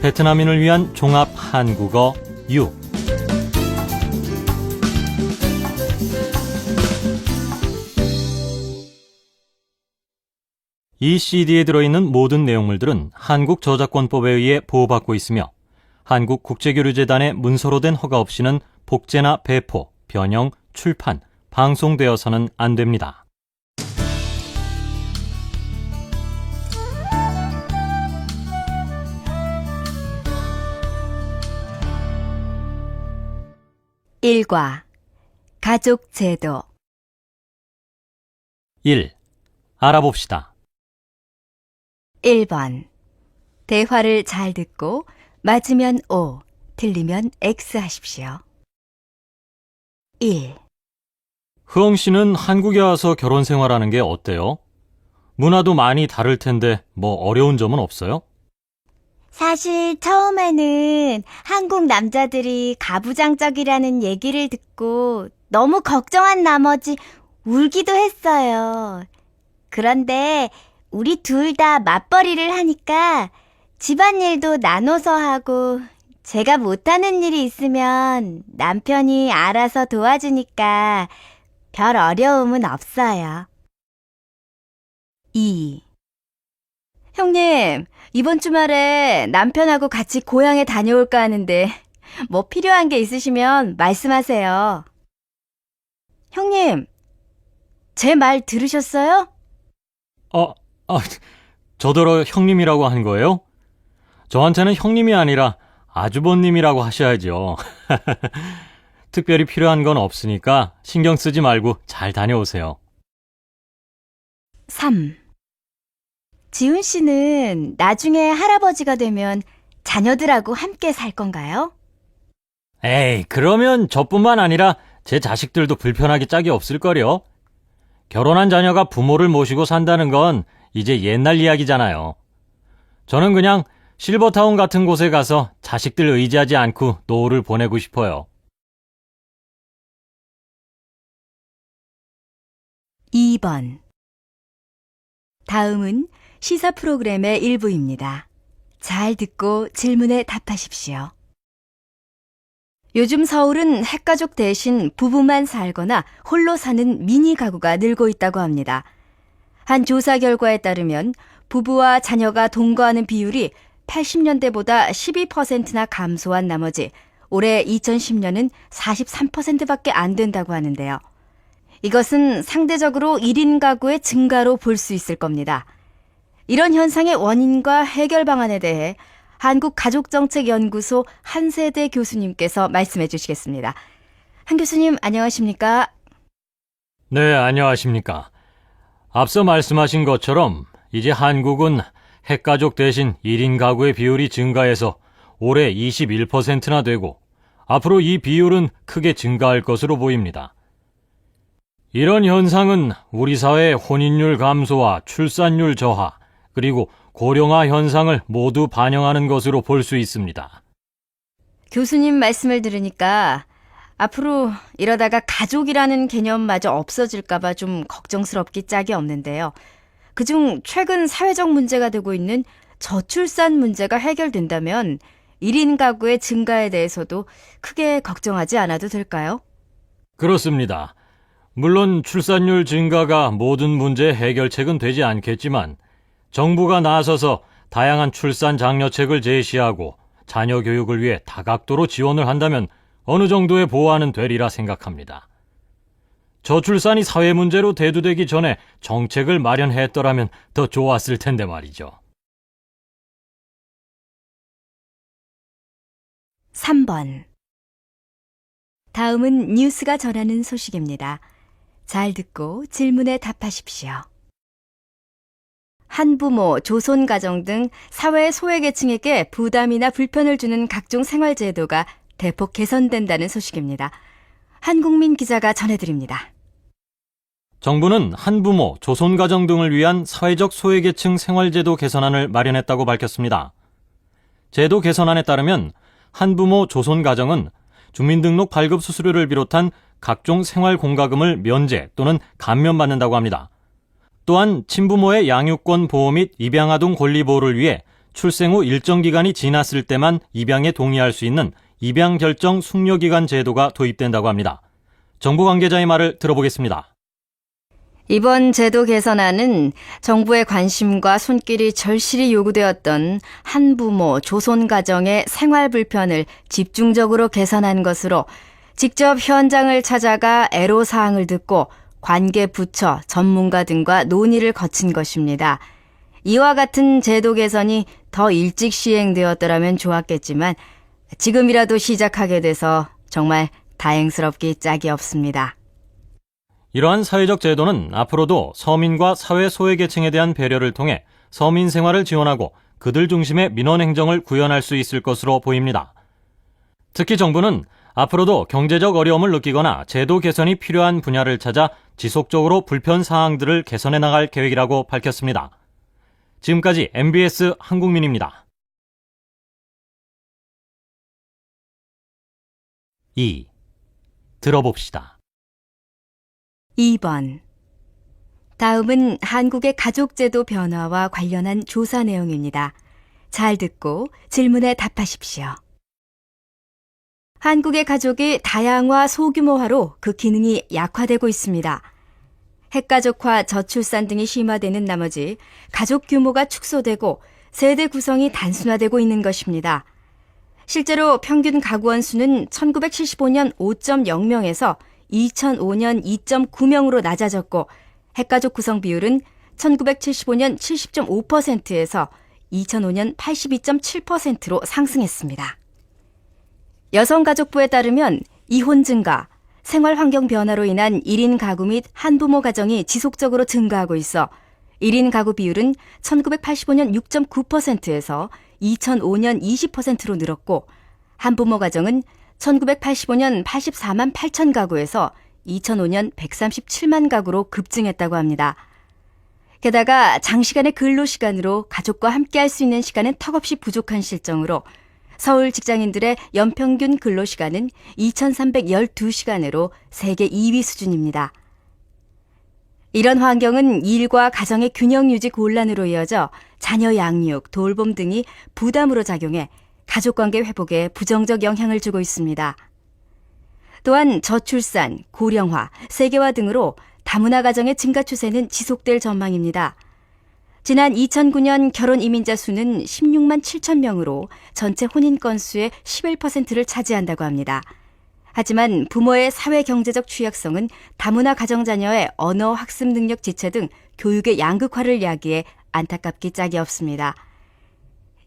베트남인을 위한 종합 한국어 U. 이 CD에 들어있는 모든 내용물들은 한국저작권법에 의해 보호받고 있으며 한국국제교류재단의 문서로 된 허가 없이는 복제나 배포, 변형, 출판, 방송되어서는 안 됩니다. 일과 가족제도 1. 알아봅시다. 1번 대화를 잘 듣고 맞으면 O, 틀리면 X 하십시오. 1. 흐엉 씨는 한국에 와서 결혼 생활하는 게 어때요? 문화도 많이 다를 텐데 뭐 어려운 점은 없어요? 사실 처음에는 한국 남자들이 가부장적이라는 얘기를 듣고 너무 걱정한 나머지 울기도 했어요. 그런데 우리 둘 다 맞벌이를 하니까 집안일도 나눠서 하고 제가 못하는 일이 있으면 남편이 알아서 도와주니까 별 어려움은 없어요. 2. 형님, 이번 주말에 남편하고 같이 고향에 다녀올까 하는데 뭐 필요한 게 있으시면 말씀하세요. 형님, 제 말 들으셨어요? 저더러 형님이라고 한 거예요? 저한테는 형님이 아니라 아주버님이라고 하셔야죠. 특별히 필요한 건 없으니까 신경 쓰지 말고 잘 다녀오세요. 3. 지훈 씨는 나중에 할아버지가 되면 자녀들하고 함께 살 건가요? 에이, 그러면 저뿐만 아니라 제 자식들도 불편하기 짝이 없을걸요? 결혼한 자녀가 부모를 모시고 산다는 건 이제 옛날 이야기잖아요. 저는 그냥 실버타운 같은 곳에 가서 자식들 의지하지 않고 노후를 보내고 싶어요. 2번. 다음은 시사 프로그램의 일부입니다. 잘 듣고 질문에 답하십시오. 요즘 서울은 핵가족 대신 부부만 살거나 홀로 사는 미니 가구가 늘고 있다고 합니다. 한 조사 결과에 따르면 부부와 자녀가 동거하는 비율이 80년대보다 12%나 감소한 나머지 올해 2010년은 43%밖에 안 된다고 하는데요. 이것은 상대적으로 1인 가구의 증가로 볼 수 있을 겁니다. 이런 현상의 원인과 해결 방안에 대해 한국가족정책연구소 한세대 교수님께서 말씀해 주시겠습니다. 한 교수님, 안녕하십니까? 네, 안녕하십니까. 앞서 말씀하신 것처럼 이제 한국은 핵가족 대신 1인 가구의 비율이 증가해서 올해 21%나 되고 앞으로 이 비율은 크게 증가할 것으로 보입니다. 이런 현상은 우리 사회의 혼인율 감소와 출산율 저하, 그리고 고령화 현상을 모두 반영하는 것으로 볼 수 있습니다. 교수님 말씀을 들으니까 앞으로 이러다가 가족이라는 개념마저 없어질까봐 좀 걱정스럽기 짝이 없는데요. 그중 최근 사회적 문제가 되고 있는 저출산 문제가 해결된다면 1인 가구의 증가에 대해서도 크게 걱정하지 않아도 될까요? 그렇습니다. 물론 출산율 증가가 모든 문제의 해결책은 되지 않겠지만 정부가 나서서 다양한 출산 장려책을 제시하고 자녀 교육을 위해 다각도로 지원을 한다면 어느 정도의 보완은 되리라 생각합니다. 저출산이 사회 문제로 대두되기 전에 정책을 마련했더라면 더 좋았을 텐데 말이죠. 3번. 다음은 뉴스가 전하는 소식입니다. 잘 듣고 질문에 답하십시오. 한부모, 조손가정 등 사회 소외계층에게 부담이나 불편을 주는 각종 생활제도가 대폭 개선된다는 소식입니다. 한국민 기자가 전해드립니다. 정부는 한부모, 조손가정 등을 위한 사회적 소외계층 생활제도 개선안을 마련했다고 밝혔습니다. 제도 개선안에 따르면 한부모, 조손가정은 주민등록 발급 수수료를 비롯한 각종 생활공과금을 면제 또는 감면받는다고 합니다. 또한 친부모의 양육권 보호 및 입양아동 권리 보호를 위해 출생 후 일정 기간이 지났을 때만 입양에 동의할 수 있는 입양 결정 숙려기간 제도가 도입된다고 합니다. 정부 관계자의 말을 들어보겠습니다. 이번 제도 개선안은 정부의 관심과 손길이 절실히 요구되었던 한부모 조손 가정의 생활 불편을 집중적으로 개선한 것으로 직접 현장을 찾아가 애로사항을 듣고 관계 부처, 전문가 등과 논의를 거친 것입니다. 이와 같은 제도 개선이 더 일찍 시행되었더라면 좋았겠지만 지금이라도 시작하게 돼서 정말 다행스럽기 짝이 없습니다. 이러한 사회적 제도는 앞으로도 서민과 사회 소외계층에 대한 배려를 통해 서민 생활을 지원하고 그들 중심의 민원 행정을 구현할 수 있을 것으로 보입니다. 특히 정부는 앞으로도 경제적 어려움을 느끼거나 제도 개선이 필요한 분야를 찾아 지속적으로 불편 사항들을 개선해 나갈 계획이라고 밝혔습니다. 지금까지 MBS 한국민입니다. 2. 들어봅시다. 2번. 다음은 한국의 가족제도 변화와 관련한 조사 내용입니다. 잘 듣고 질문에 답하십시오. 한국의 가족이 다양화 소규모화로 그 기능이 약화되고 있습니다. 핵가족화, 저출산 등이 심화되는 나머지 가족 규모가 축소되고 세대 구성이 단순화되고 있는 것입니다. 실제로 평균 가구원 수는 1975년 5.0명에서 2005년 2.9명으로 낮아졌고 핵가족 구성 비율은 1975년 70.5%에서 2005년 82.7%로 상승했습니다. 여성가족부에 따르면 이혼 증가, 생활 환경 변화로 인한 1인 가구 및 한부모 가정이 지속적으로 증가하고 있어 1인 가구 비율은 1985년 6.9%에서 2005년 20%로 늘었고 한부모 가정은 1985년 84만 8천 가구에서 2005년 137만 가구로 급증했다고 합니다. 게다가 장시간의 근로시간으로 가족과 함께할 수 있는 시간은 턱없이 부족한 실정으로 서울 직장인들의 연평균 근로시간은 2,312시간으로 세계 2위 수준입니다. 이런 환경은 일과 가정의 균형 유지 곤란으로 이어져 자녀 양육, 돌봄 등이 부담으로 작용해 가족관계 회복에 부정적 영향을 주고 있습니다. 또한 저출산, 고령화, 세계화 등으로 다문화 가정의 증가 추세는 지속될 전망입니다. 지난 2009년 결혼 이민자 수는 16만 7천 명으로 전체 혼인 건수의 11%를 차지한다고 합니다. 하지만 부모의 사회경제적 취약성은 다문화 가정 자녀의 언어 학습 능력 지체 등 교육의 양극화를 야기해 안타깝기 짝이 없습니다.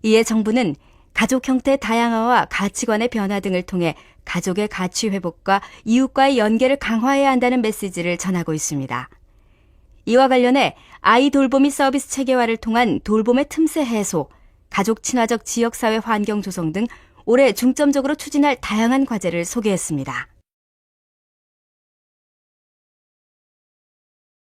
이에 정부는 가족 형태 다양화와 가치관의 변화 등을 통해 가족의 가치 회복과 이웃과의 연계를 강화해야 한다는 메시지를 전하고 있습니다. 이와 관련해 아이 돌보미 서비스 체계화를 통한 돌봄의 틈새 해소, 가족 친화적 지역사회 환경 조성 등 올해 중점적으로 추진할 다양한 과제를 소개했습니다.